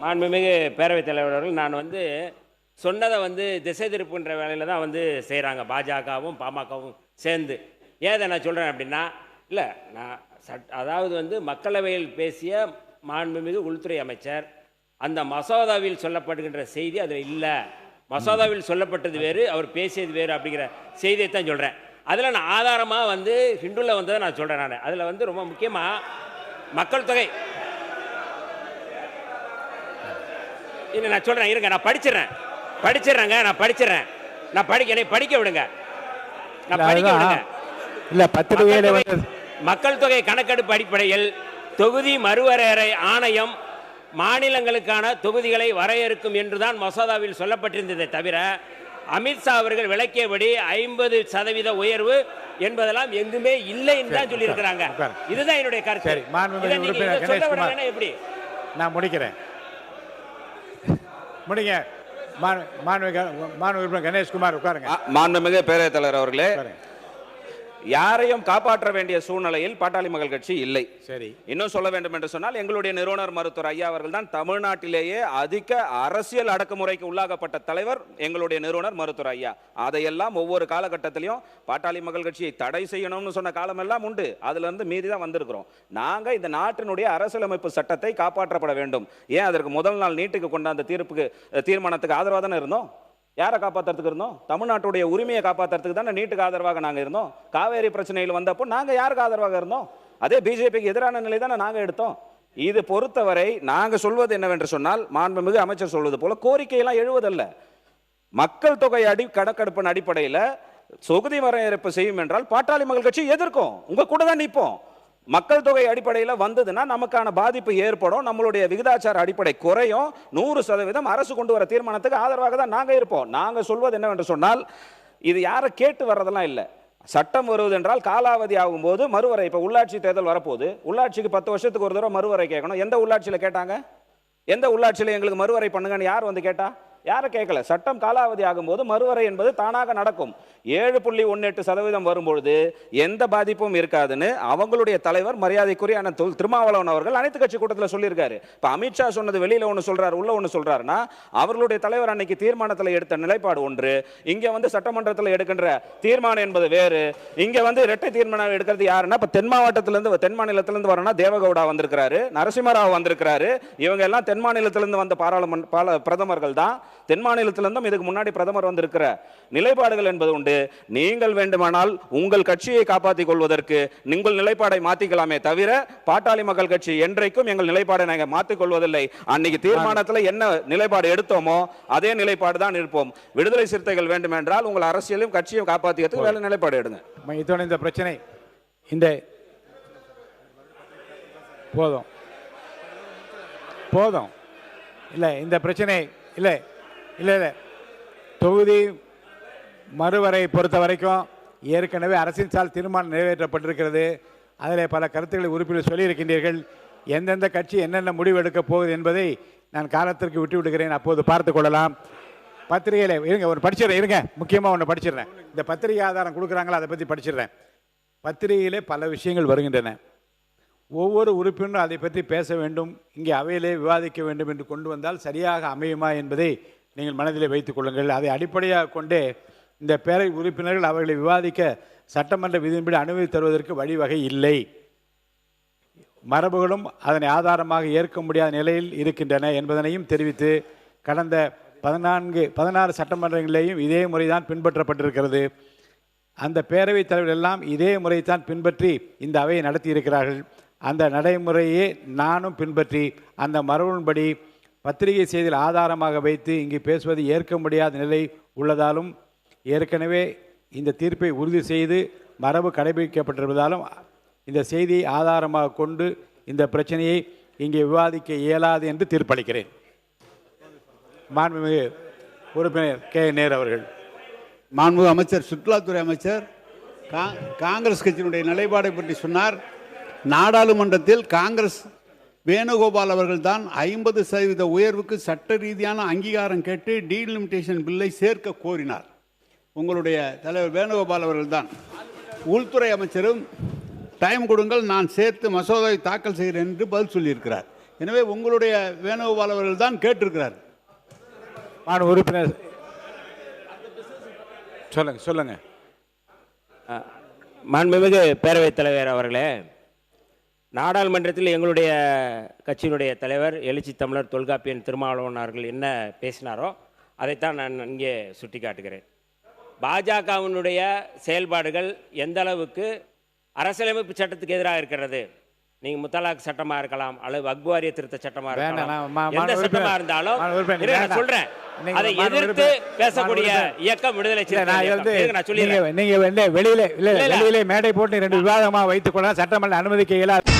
மாண்புமிகு பேரவைத் தலைவர் அவர்கள், நான் சொன்னதை திசை திருப்புன்ற வேலையில் தான் செய்கிறாங்க பாஜகவும் பாமகவும் சேர்ந்து. ஏன் இதை நான் சொல்கிறேன் அப்படின்னா, இல்லை நான் அதாவது மக்களவையில் பேசிய மாண்புமிகு உள்துறை அமைச்சர் அந்த மசோதாவில் சொல்லப்படுகின்ற செய்தி அதில் இல்லை. மசோதாவில் சொல்லப்பட்டது வேறு, அவர் பேசியது வேறு அப்படிங்கிற செய்தியை தான் சொல்கிறேன். அதில் நான் ஆதாரமாக ஹிண்டுவில் வந்ததை நான் சொல்கிறேன். நான் அதில் ரொம்ப முக்கியமாக மக்கள் தொகை இல்லை நான் சொல்கிறேன், இருங்க நான் படிச்சிடுறேங்க நான் படிக்க விடுங்க. மக்கள் தொகை கணக்கெடுப்பு அடிப்படையில் தொகுதி மறுவரையறை ஆணையம் மாநிலங்களுக்கான தொகுதிகளை வரையறுக்கும் என்றுதான் மசோதாவில் சொல்லப்பட்டிருந்ததை தவிர, அமித்ஷா அவர்கள் விளக்கியபடி 50% உயர்வு என்பதெல்லாம் எங்குமே இல்லை என்று தான் சொல்லியிருக்கிறாங்க. இதுதான் என்னுடைய கருத்து. எப்படி நான் முடிக்கிறேன். கணேஷ்குமார் உட்காருங்க. மாண்புமிகு பேரவைத் தலைவர் அவர்களே, யாரையும் காப்பாற்ற வேண்டிய சூழ்நிலையில் பாட்டாளி மக்கள் கட்சி இல்லை. சரி, இன்னும் சொல்ல வேண்டும் என்று சொன்னால், எங்களுடைய நிறுவனர் மருத்துவர் ஐயா அவர்கள் தான் தமிழ்நாட்டிலேயே அதிக அரசியல் அடக்குமுறைக்கு உள்ளாகப்பட்ட தலைவர் எங்களுடைய நிறுவனர் மருத்துவர் ஐயா. அதையெல்லாம் ஒவ்வொரு காலகட்டத்திலையும் பாட்டாளி மக்கள் கட்சியை தடை செய்யணும்னு சொன்ன காலம் எல்லாம் உண்டு. அதுல இருந்து மீறி தான் வந்திருக்கிறோம். நாங்க இந்த நாட்டினுடைய அரசியலமைப்பு சட்டத்தை காப்பாற்றப்பட வேண்டும். ஏன் அதற்கு முதல் நாள் நீட்டுக்கு கொண்டாந்த தீர்மானத்துக்கு ஆதரவாக தானே இருந்தோம். யாரை காப்பாற்றுறதுக்கு இருந்தோம்? தமிழ்நாட்டுடைய உரிமையை காப்பாற்றுறதுக்கு தானே நீட்டுக்கு ஆதரவாக நாங்கள் இருந்தோம். காவேரி பிரச்சனையில் வந்தப்போ நாங்கள் யாருக்கு ஆதரவாக இருந்தோம்? அதே பிஜேபிக்கு எதிரான நிலை தானே நாங்கள் எடுத்தோம். இது பொறுத்தவரை நாங்கள் சொல்வது என்னவென்று சொன்னால், மாண்புமிகு அமைச்சர் சொல்வது போல கோரிக்கையெல்லாம் எழுவதல்ல. மக்கள் தொகை கணக்கெடுப்பின் அடிப்படையில் தொகுதி வரையறுப்பு செய்யும் என்றால் பாட்டாளி மக்கள் கட்சி எதிர்க்கும், உங்க கூட தான் நிற்போம். மக்கள் தொகை அடிப்படையில் வந்ததுன்னா நமக்கான பாதிப்பு ஏற்படும், நம்மளுடைய விகிதாச்சார அடிப்படை குறையும். 100% அரசு கொண்டு வர தீர்மானத்துக்கு ஆதரவாக தான் நாங்கள் இருப்போம். நாங்கள் சொல்வது என்னவென்று சொன்னால், இது யாரை கேட்டு வர்றதெல்லாம் இல்லை. சட்டம் வருவது என்றால் காலாவதி ஆகும்போது மறுவரை. இப்போ உள்ளாட்சி தேர்தல் வரப்போகுது, உள்ளாட்சிக்கு 10 வருஷத்துக்கு ஒரு தடவை மறுவரை கேட்கணும். எந்த உள்ளாட்சியில் கேட்டாங்க? எந்த உள்ளாட்சியில் எங்களுக்கு மறுவரை பண்ணுங்கன்னு யார் கேட்டா? யாரை கேட்கல. சட்டம் காலாவதி ஆகும்போது மறுவரை என்பது தானாக நடக்கும். 7.18% வரும்பொழுது எந்த பாதிப்பும் இருக்காதுன்னு அவங்களுடைய தலைவர் மரியாதைக்குரிய திருமாவளவன் அவர்கள் அனைத்து கட்சி கூட்டத்தில் சொல்லியிருக்காரு. இப்போ அமித்ஷா சொன்னது வெளியில ஒன்று சொல்றாரு, உள்ள ஒன்று சொல்றாருன்னா, அவர்களுடைய தலைவர் அன்னைக்கு தீர்மானத்தில் எடுத்த நிலைப்பாடு ஒன்று, இங்க சட்டமன்றத்தில் எடுக்கின்ற தீர்மானம் என்பது வேறு. இங்க இரட்டை தீர்மானம் எடுக்கிறது யாருன்னா, இப்போ தென் மாவட்டத்திலிருந்து தென் மாநிலத்திலிருந்து வரனா தேவகவுடா வந்திருக்கிறாரு, நரசிம்மராவ் வந்திருக்கிறாரு. இவங்க எல்லாம் தென் மாநிலத்திலிருந்து வந்த பாராளுமன்ற பிரதமர்கள் தான். தென் மாநிலத்திலிருந்தும் இதுக்கு முன்னாடி பிரதமர் வந்திருக்கிற நிலைப்பாடுகள் என்பது உண்டு. நீங்கள் வேண்டுமானால் உங்கள் கட்சியை காப்பாற்றிக் கொள்வதற்கு நீங்கள் நிலைப்பாடை மாற்றிக்கலாமே தவிர, பாட்டாளி மக்கள் கட்சி என்றைக்கும் எங்கள் நிலைப்பாடை நாங்கள் மாற்றிக் கொள்வதில்லை. அன்னைக்கு தீர்மானத்தில் என்ன நிலைப்பாடு எடுத்தோமோ அதே நிலைப்பாடு தான் இருப்போம். விடுதலை சிறுத்தைகள் வேண்டுமென்றால் உங்கள் அரசியலும் கட்சியும் காப்பாற்றியதுக்கு வேலை நிலைப்பாடு எடுங்க. இந்த பிரச்சனை இந்த போதும் போதும் இல்லை, இந்த பிரச்சனை இல்லை இல்லை இல்லை. தொகுதி மறுவரை பொறுத்த வரைக்கும் ஏற்கனவே அரசின் சால் தீர்மானம் நிறைவேற்றப்பட்டிருக்கிறது. அதில் பல கருத்துக்களை உறுப்பினர் சொல்லியிருக்கின்றீர்கள். எந்தெந்த கட்சி என்னென்ன முடிவு எடுக்கப் போகுது என்பதை நான் காலத்திற்கு விட்டு விடுகிறேன், அப்போது பார்த்து கொள்ளலாம். பத்திரிகையில் இருங்க, ஒன்று படிச்சிடறேன், இருங்க, முக்கியமாக ஒன்று படிச்சிடுறேன். இந்த பத்திரிகை ஆதாரம் கொடுக்குறாங்களா, அதை பற்றி படிச்சிடுறேன். பத்திரிகையிலே பல விஷயங்கள் வருகின்றன. ஒவ்வொரு உறுப்பினரும் அதை பற்றி பேச வேண்டும், இங்கே அவையிலே விவாதிக்க வேண்டும் என்று கொண்டு வந்தால் சரியாக அமையுமா என்பதை நீங்கள் மனதிலே வைத்துக் கொள்ளுங்கள். அதை அடிப்படையாக கொண்டே இந்த பேரவை உறுப்பினர்கள் அவர்களை விவாதிக்க சட்டமன்ற விதியின்படி அனுமதி தருவதற்கு வழிவகை இல்லை. மரபுகளும் அதனை ஆதாரமாக ஏற்க முடியாத நிலையில் இருக்கின்றன என்பதனையும் தெரிவித்து, கடந்த 16 சட்டமன்றங்களிலேயும் இதே முறைதான் பின்பற்றப்பட்டிருக்கிறது. அந்த பேரவைத் தலைவர்கள் எல்லாம் இதே முறைத்தான் பின்பற்றி இந்த அவையை நடத்தி இருக்கிறார்கள். அந்த நடைமுறையே நானும் பின்பற்றி அந்த மரபின்படி பத்திரிகை செய்தியில் ஆதாரமாக வைத்து இங்கு பேசுவது ஏற்க முடியாத நிலை உள்ளதாலும், ஏற்கனவே இந்த தீர்ப்பை உறுதி செய்து மரபு கடைபிடிக்கப்பட்டிருப்பதாலும் இந்த செய்தியை ஆதாரமாக கொண்டு இந்த பிரச்சனையை இங்கே விவாதிக்க இயலாது என்று தீர்ப்பளிக்கிறேன். மாண்புமிகு உறுப்பினர் கே நேரு அவர்கள். மாண்புமிகு அமைச்சர், சுற்றுலாத்துறை அமைச்சர் காங்கிரஸ் கட்சியினுடைய நிலைப்பாடை பற்றி சொன்னார். நாடாளுமன்றத்தில் காங்கிரஸ் வேணுகோபால் அவர்கள் தான் 50% உயர்வுக்கு சட்ட ரீதியான அங்கீகாரம் கேட்டு டீலிமிட்டேஷன் பில்லை சேர்க்க கோரினார். உங்களுடைய தலைவர் வேணுகோபால் அவர்கள் தான். உள்துறை அமைச்சரும் டைம் கொடுங்கள், நான் சேர்த்து மசோதாவை தாக்கல் செய்கிறேன் என்று பதில் சொல்லியிருக்கிறார். எனவே உங்களுடைய வேணுகோபால் அவர்கள் தான் கேட்டிருக்கிறார். மாண்பு உறுப்பினர் சொல்லுங்க சொல்லுங்க. மாண்புமிகு பேரவைத் தலைவர் அவர்களே, நாடாளுமன்றத்தில் எங்களுடைய கட்சியினுடைய தலைவர் எழுச்சி தமிழர் தொல்காப்பியன் திருமாவளவன் அவர்கள் என்ன பேசினாரோ அதைத்தான் நான் இங்கே சுட்டி காட்டுகிறேன். பாஜகவினுடைய செயல்பாடுகள் எந்த அளவுக்கு அரசியலமைப்பு சட்டத்துக்கு எதிராக இருக்கிறது. நீங்கள் முத்தலாக் சட்டமாக இருக்கலாம் அல்லது வக்பு வாரிய திருத்த சட்டமாக இருக்கலாம், எந்த சட்டமாக இருந்தாலும் நான் சொல்றேன், அதை எதிர்த்து பேசக்கூடிய இயக்கம் விடுதலை நீங்க வெளியிலே மேடை போட்டு 2 விவாதமாக வைத்துக் கொள்ள சட்டமன்ற அனுமதிக்க இயலாது.